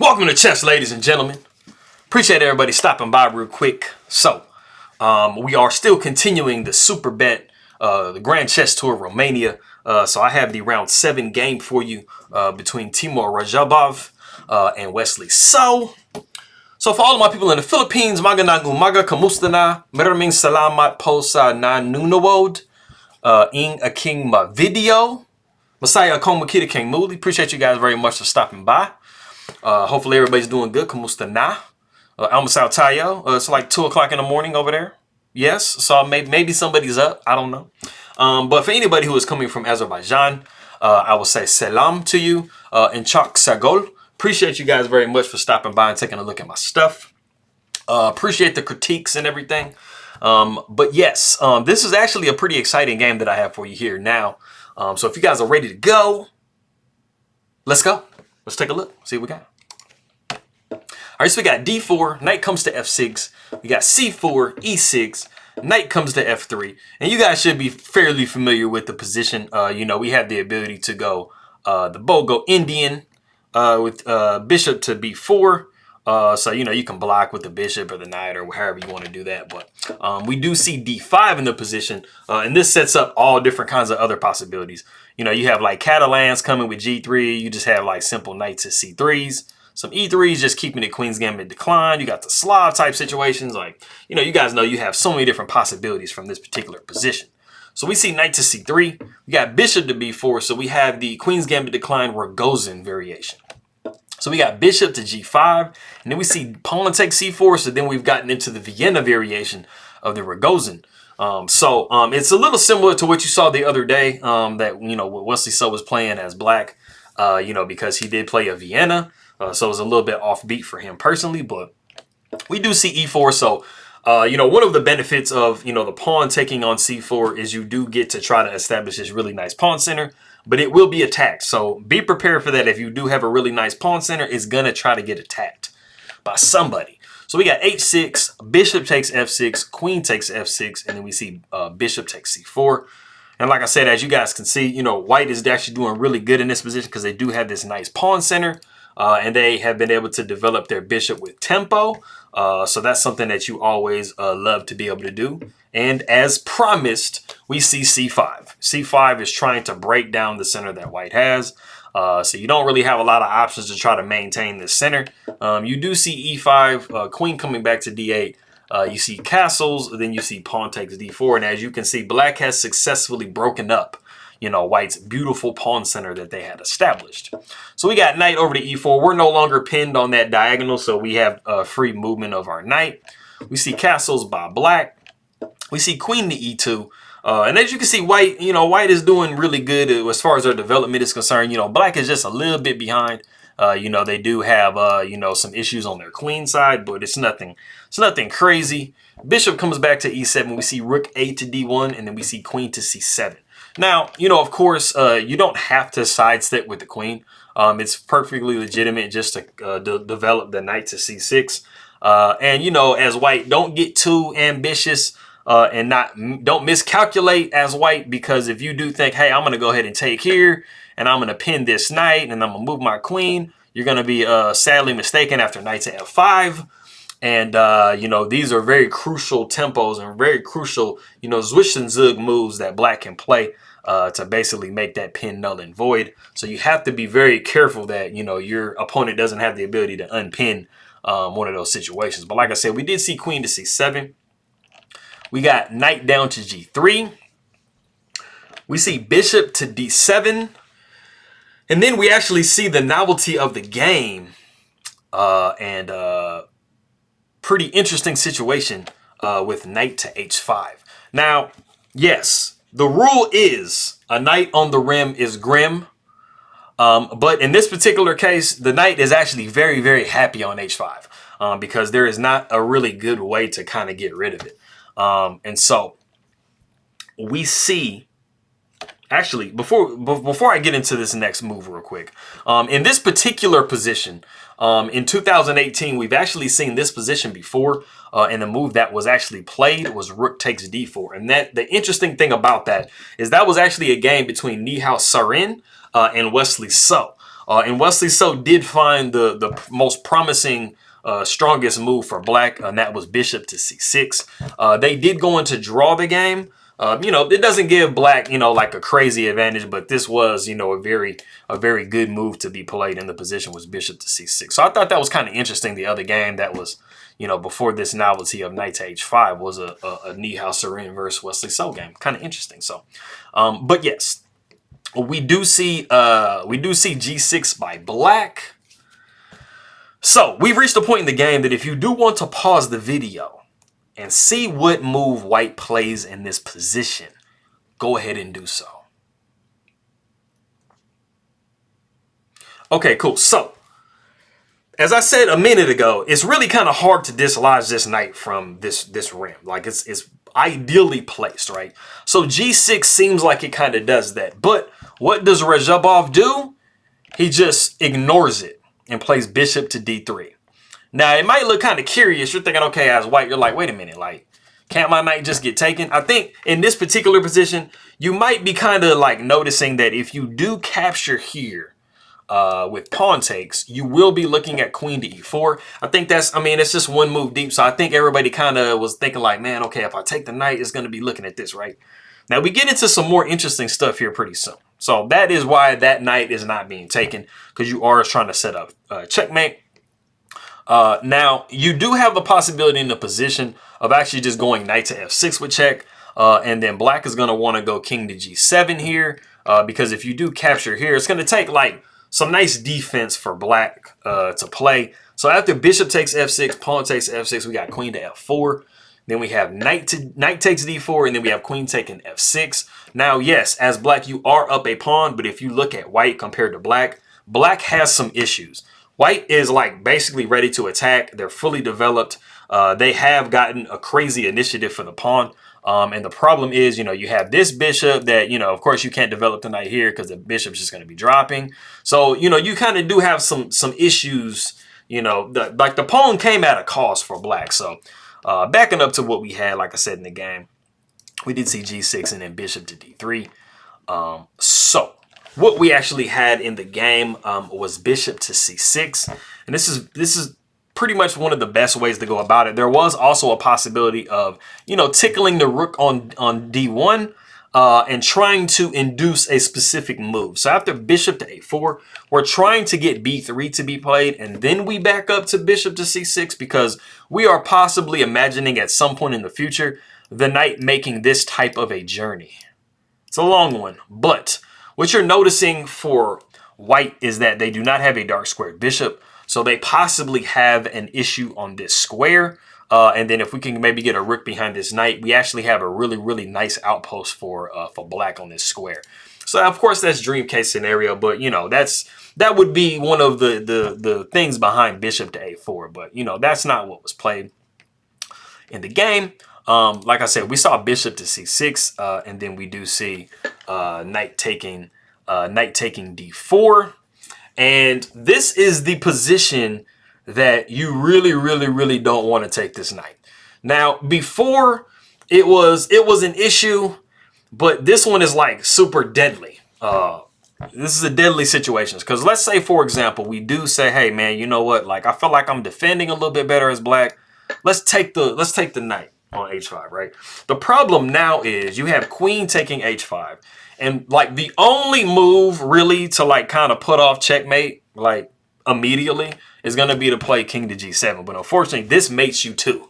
Welcome to chess, ladies and gentlemen. Appreciate everybody stopping by real quick. So, we are still continuing the Superbet, the Grand Chess Tour Romania. So I have the round 7 game for you between Teimour Radjabov and Wesley. So for all of my people in the Philippines, magandang umaga, kamusta na? Maraming salamat po sa nanonood in aking video. Masaya akong makita kang muli. Appreciate you guys very much for stopping by. Hopefully everybody's doing good. Kamusta na? Almasao tayo. It's like 2 o'clock in the morning over there. Yes, so maybe somebody's up. I don't know. But for anybody who is coming from Azerbaijan, I will say salam to you and chak sagol. Appreciate you guys very much for stopping by and taking a look at my stuff. Appreciate the critiques and everything. But yes, this is actually a pretty exciting game that I have for you here now. So if you guys are ready to go, let's go. Let's take a look. See what we got. All right, so we got d4, knight comes to f6. We got c4, e6, knight comes to f3. And you guys should be fairly familiar with the position. We have the ability to go the Bogo Indian with bishop to b4. So, you can block with the bishop or the knight or however you want to do that. But we do see d5 in the position. And this sets up all different kinds of other possibilities. You have like Catalans coming with g3. You just have like simple knights to c3s. Some e3s just keeping the Queen's Gambit decline. You got the Slav type situations. Like, you guys know you have so many different possibilities from this particular position. So we see knight to c3. We got bishop to b4. So we have the Queen's Gambit decline Ragozin variation. So we got bishop to g5. And then we see pawn takes c4. So then we've gotten into the Vienna variation of the Ragozin. It's a little similar to what you saw the other day that, what Wesley So was playing as black, because he did play a Vienna. So it was a little bit offbeat for him personally, but we do see e4. So, one of the benefits of, the pawn taking on c4 is you do get to try to establish this really nice pawn center, but it will be attacked. So be prepared for that. If you do have a really nice pawn center, it's going to try to get attacked by somebody. So we got h6, bishop takes f6, queen takes f6, and then we see bishop takes c4. And like I said, as you guys can see, white is actually doing really good in this position because they do have this nice pawn center. And they have been able to develop their bishop with tempo. So that's something that you always love to be able to do. And as promised, we see c5. c5 is trying to break down the center that white has. So you don't really have a lot of options to try to maintain the center. You do see e5, queen coming back to d8. You see castles, then you see pawn takes d4. And as you can see, black has successfully broken up white's beautiful pawn center that they had established. So we got knight over to e4. We're no longer pinned on that diagonal, so we have free movement of our knight. We see castles by black. We see queen to e2. And as you can see, white, white is doing really good as far as their development is concerned. Black is just a little bit behind. They do have, some issues on their queen side, but it's nothing crazy. Bishop comes back to e7. We see rook a to d1, and then we see queen to c7. Now, of course, you don't have to sidestep with the queen. It's perfectly legitimate just to develop the knight to c6. And, as white, don't get too ambitious and don't miscalculate as white, because if you do think, hey, I'm going to go ahead and take here and I'm going to pin this knight and I'm going to move my queen, you're going to be sadly mistaken after knight to f5. And, these are very crucial tempos and very crucial, zwish and zug moves that black can play to basically make that pin null and void. So you have to be very careful that, your opponent doesn't have the ability to unpin one of those situations. But like I said, we did see queen to c7. We got knight down to g3. We see bishop to d7. And then we actually see the novelty of the game pretty interesting situation with knight to h5. Now, yes, the rule is a knight on the rim is grim. But in this particular case, the knight is actually very, very happy on h5 because there is not a really good way to kind of get rid of it. And so we see, actually, before I get into this next move real quick, in this particular position, in 2018, we've actually seen this position before, and the move that was actually played was rook takes d4. And the interesting thing about that is that was actually a game between Nihao Sarin and Wesley So. And Wesley So did find the most promising, strongest move for black, and that was bishop to c6. They did go into draw the game. It doesn't give black, like a crazy advantage, but this was, a very good move to be played in the position was bishop to c6. So I thought that was kind of interesting. The other game that was, before this novelty of knight to h5 was a Nihao Serene versus Wesley So game. Kind of interesting. So, but yes, we do see g6 by black. So we've reached a point in the game that if you do want to pause the video and see what move white plays in this position, go ahead and do so. Okay, cool. So, as I said a minute ago, it's really kind of hard to dislodge this knight from this rim. Like, it's ideally placed, right? So g6 seems like it kind of does that. But what does Radjabov do? He just ignores it and plays bishop to d3. Now, it might look kind of curious. You're thinking, okay, as white, you're like, wait a minute, like, can't my knight just get taken? I think in this particular position, you might be kind of like noticing that if you do capture here with pawn takes, you will be looking at queen to e4. I think it's just one move deep. So I think everybody kind of was thinking like, man, okay, if I take the knight, it's going to be looking at this, right? Now, we get into some more interesting stuff here pretty soon. So that is why that knight is not being taken, because you are trying to set up checkmate. Now, you do have the possibility in the position of actually just going knight to f6 with check. And then black is going to want to go king to g7 here. Because if you do capture here, it's going to take like some nice defense for black to play. So after bishop takes f6, pawn takes f6, we got queen to f4. Then we have knight takes d4, and then we have queen taking f6. Now, yes, as black, you are up a pawn. But if you look at white compared to black, black has some issues. White is like basically ready to attack. They're fully developed. They have gotten a crazy initiative for the pawn. And the problem is, you have this bishop that, of course you can't develop the knight here because the bishop's just going to be dropping. So, you kind of do have some issues, like the pawn came at a cost for black. So backing up to what we had, like I said in the game, we did see g6 and then bishop to d3. So what we actually had in the game was bishop to c6. And this is pretty much one of the best ways to go about it. There was also a possibility of, tickling the rook on d1 and trying to induce a specific move. So after bishop to a4, we're trying to get b3 to be played, and then we back up to bishop to c6 because we are possibly imagining at some point in the future the knight making this type of a journey. It's a long one, but what you're noticing for white is that they do not have a dark squared bishop. So they possibly have an issue on this square. And then if we can maybe get a rook behind this knight, we actually have a really, really nice outpost for black on this square. So of course that's dream case scenario, but that would be one of the things behind bishop to a4. But that's not what was played in the game. Like I said, we saw bishop to c6, and then we do see knight taking d4. And this is the position that you really, really, really don't want to take this knight. Now, before it was an issue, but this one is like super deadly. This is a deadly situation because let's say, for example, we do say, hey man, you know what? Like I feel like I'm defending a little bit better as black. Let's take the knight on h5, right? The problem now is you have queen taking h5. And like the only move really to like kind of put off checkmate like immediately is going to be to play king to g7. But unfortunately, this mates you too,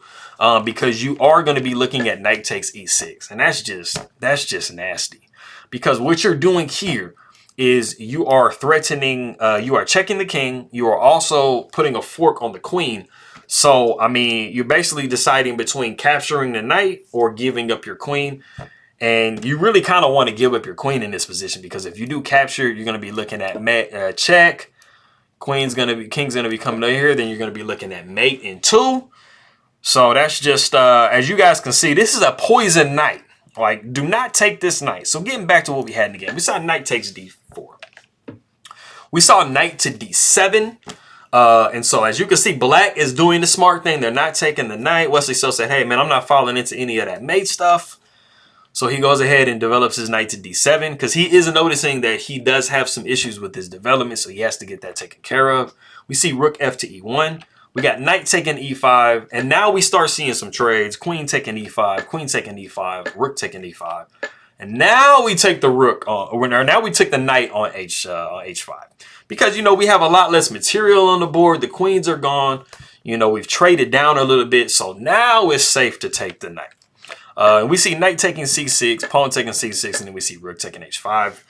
because you are going to be looking at knight takes e6. And that's just nasty, because what you're doing here is you are threatening, you are checking the king. You are also putting a fork on the queen. So, I mean, you're basically deciding between capturing the knight or giving up your queen. And you really kind of want to give up your queen in this position, because if you do capture, you're going to be looking at check. King's going to be coming over here. Then you're going to be looking at mate in 2. So that's just, as you guys can see, this is a poison knight. Like, do not take this knight. So getting back to what we had in the game, we saw knight takes d4. We saw knight to d7. And so as you can see, black is doing the smart thing. They're not taking the knight. Wesley So said, hey man, I'm not falling into any of that mate stuff. So he goes ahead and develops his knight to d7 because he is noticing that he does have some issues with his development, so he has to get that taken care of. We see rook f to e1. We got knight taking e5, and now we start seeing some trades. Queen taking e5, queen taking e5, rook taking e5. And now we take the rook on, or now we take the knight on h5. Because, you know, we have a lot less material on the board. The queens are gone. You know, we've traded down a little bit, so now it's safe to take the knight. We see knight taking c6, pawn taking c6, and then we see rook taking h5.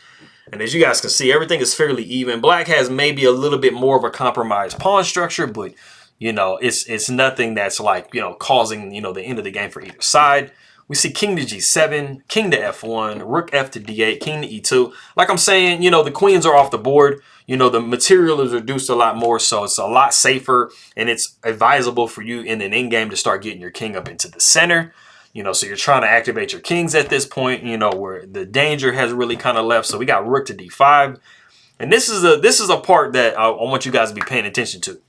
And as you guys can see, everything is fairly even. Black has maybe a little bit more of a compromised pawn structure, but, you know, it's nothing that's like, you know, causing, you know, the end of the game for either side. We see king to g7, king to f1, rook f to d8, king to e2. Like I'm saying, you know, the queens are off the board. You know, the material is reduced a lot more, so it's a lot safer, and it's advisable for you in an endgame to start getting your king up into the center. You know, so you're trying to activate your kings at this point, you know, where the danger has really kind of left. So we got rook to d5. And this is a part that I want you guys to be paying attention to.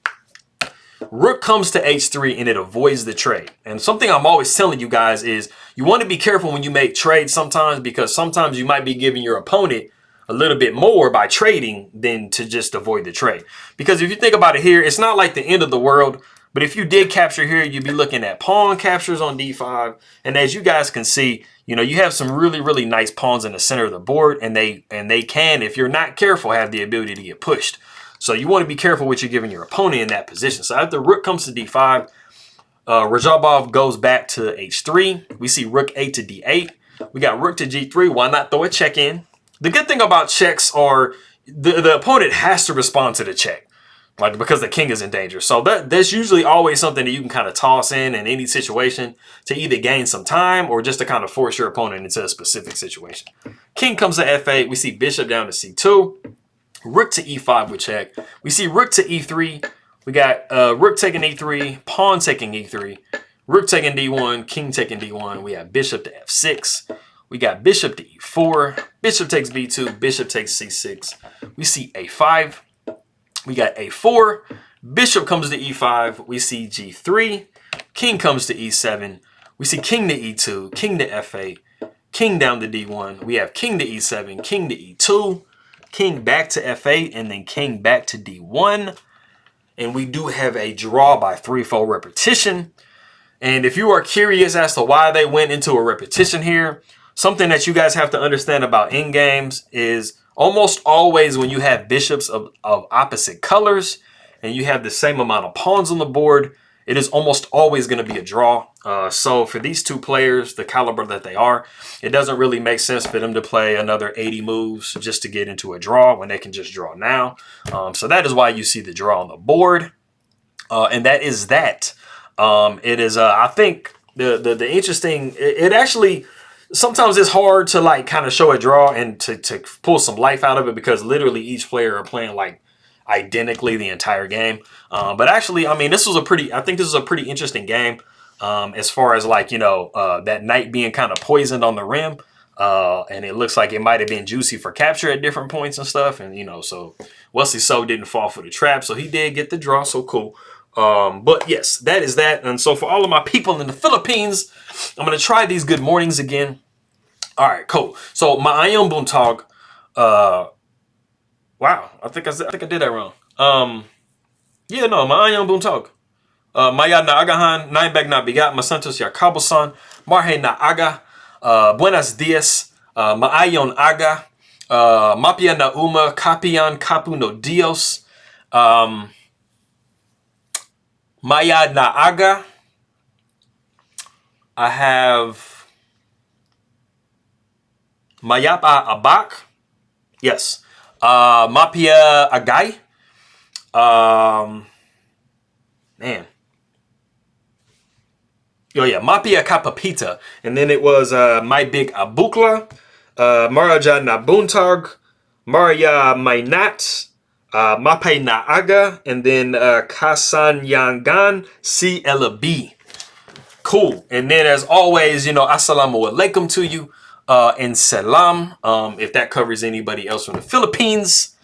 Rook comes to h3 and it avoids the trade. And something I'm always telling you guys is you want to be careful when you make trades sometimes, because sometimes you might be giving your opponent a little bit more by trading than to just avoid the trade. Because if you think about it here, it's not like the end of the world. But if you did capture here, you'd be looking at pawn captures on d5. And as you guys can see, you know, you have some really, really nice pawns in the center of the board. And they can, if you're not careful, have the ability to get pushed. So you want to be careful what you're giving your opponent in that position. So after rook comes to d5, Radjabov goes back to h3. We see rook a to d8. We got rook to g3. Why not throw a check in? The good thing about checks are the opponent has to respond to the check. Like, because the king is in danger. So that's usually always something that you can kind of toss in any situation to either gain some time or just to kind of force your opponent into a specific situation. King comes to f8. We see bishop down to c2. Rook to e5 with check. We see rook to e3. We got rook taking e3, pawn taking e3, rook taking d1, king taking d1. We have bishop to f6. We got bishop to e4. Bishop takes b2. Bishop takes c6. We see a5. We got a4, bishop comes to e5, we see g3, king comes to e7, we see king to e2, king to f8, king down to d1, we have king to e7, king to e2, king back to f8, and then king back to d1. And we do have a draw by threefold repetition. And if you are curious as to why they went into a repetition here, something that you guys have to understand about end games is almost always when you have bishops of opposite colors and you have the same amount of pawns on the board, it is almost always going to be a draw. So for these two players, the caliber that they are, it doesn't really make sense for them to play another 80 moves just to get into a draw when they can just draw now. So that is why you see the draw on the board. And that is that. It is, I think, the interesting, it actually... Sometimes it's hard to like kind of show a draw and to pull some life out of it because literally each player are playing like identically the entire game. But actually, I mean, I think this is a pretty interesting game as far as like, you know, that knight being kind of poisoned on the rim. And it looks like it might have been juicy for capture at different points and stuff. And, you know, so Wesley didn't fall for the trap. So he did get the draw. So cool. But yes, that is that. And so for all of my people in the Philippines, I'm going to try these good mornings again. All right, cool. So maayong buntag. Wow, I think I did that wrong. Yeah, no, maayong buntag. Mayad na agahan, naibag na bigat, masantos ya kabusan, marhe na aga, buenos dias, maayon aga, mapia na uma, kapian kapu no dios, Mayad na aga. I have Mayapa abak. Yes. Mapia agay. Man. Oh yeah, Mapia kapapita. And then it was my big abukla, Maraja na buntag, Maria mainat. Mapay na aga, and then Kasan Yangan CLB. Cool. And then as always, you know, assalamu alaikum to you and salam, if that covers anybody else from the Philippines.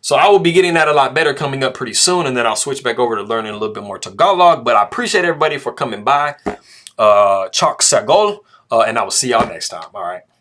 So I will be getting that a lot better coming up pretty soon, and then I'll switch back over to learning a little bit more Tagalog. But I appreciate everybody for coming by. Chok sagol. and I will see y'all next time. All right.